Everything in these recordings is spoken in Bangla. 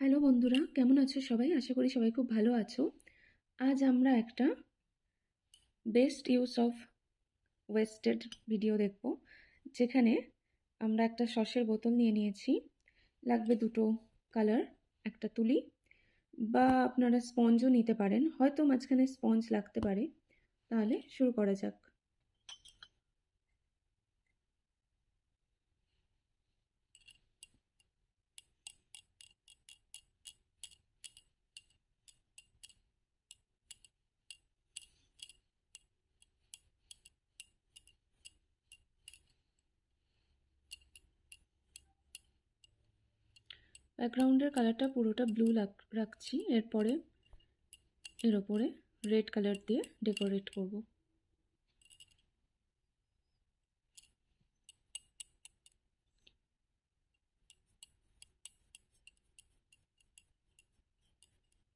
হ্যালো বন্ধুরা, কেমন আছো সবাই? আশা করি সবাই খুব ভালো আছো। আজ আমরা একটা best use of wasted video দেখব, যেখানে আমরা একটা সসের বোতল নিয়ে নিয়েছি। লাগবে দুটো কালার, একটা তুলি, বা আপনারা স্পঞ্জও নিতে পারেন, হয়তো মাঝখানে স্পঞ্জ লাগতে পারে। তাহলে শুরু করা যাক। ব্যাকগ্রাউন্ডের কালারটা পুরোটা ব্লু রাখছি। এরপরে এর ওপরে রেড কালার দিয়ে ডেকোরেট করব।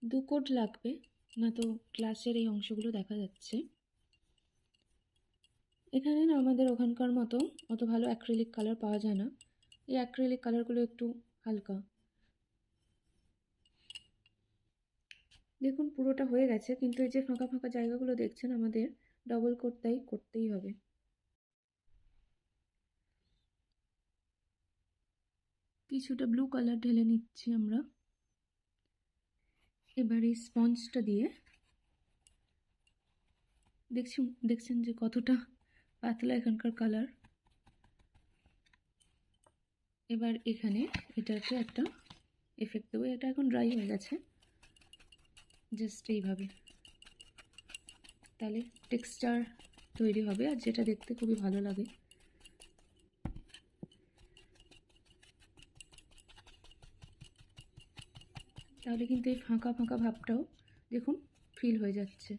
দু কোট লাগবে, না তো গ্লাসের এই অংশগুলো দেখা যাচ্ছে। এখানে না আমাদের ওখানকার মতো অত ভালো অ্যাক্রিলিক কালার পাওয়া যায় না। এই অ্যাক্রিলিক কালারগুলো একটু হালকা। দেখুন পুরোটা হয়ে গেছে, কিন্তু এই যে ফাঁকা ফাঁকা জায়গাগুলো দেখছেন, আমাদের ডবল কোট তাই করতেই হবে। কিছুটা ব্লু কালার ঢেলে নিচ্ছি আমরা। এবার এই স্পঞ্জটা দিয়ে দেখছেন যে কতটা পাতলা এখানকার কালার। এবার এখানে এটাকে একটা এফেক্ট দেবো। এটা এখন ড্রাই হয়ে গেছে, জাস্ট এইভাবে, তাহলে টেক্সচার তৈরি হবে আর যেটা দেখতে খুবই ভালো লাগে। তাহলে কিন্তু এই ফাঁকা ফাঁকা ভাবটাও দেখুন ফিল হয়ে যাচ্ছে।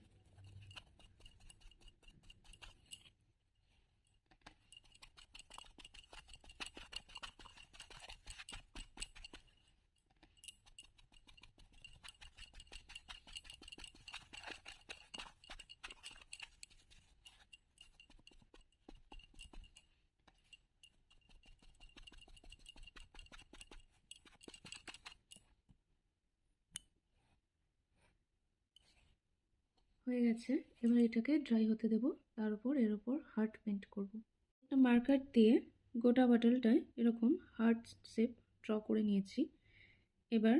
হয়ে গেছে। এবার এটাকে ড্রাই হতে দেব। তার উপর এর উপর হার্ট পেন্ট করব। একটা মার্কার দিয়ে গোটা বটলটায় এরকম হার্ট শেপ ড্র করে নিয়েছি। এবার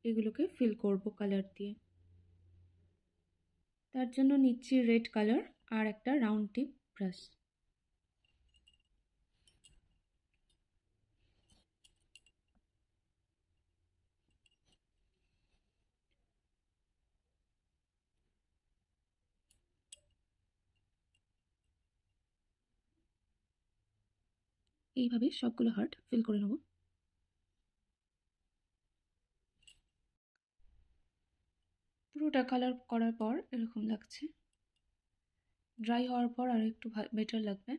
এগুলোকে ফিল করব কালার দিয়ে। তার জন্য নিচ্ছি রেড কালার আর একটা রাউন্ড টিপ ব্রাশ। এইভাবে সবগুলো হার্ট ফিল করে নেব। পুরোটা কালার করার পর এরকম লাগছে। ড্রাই হওয়ার পর আর একটু বেটার লাগবে।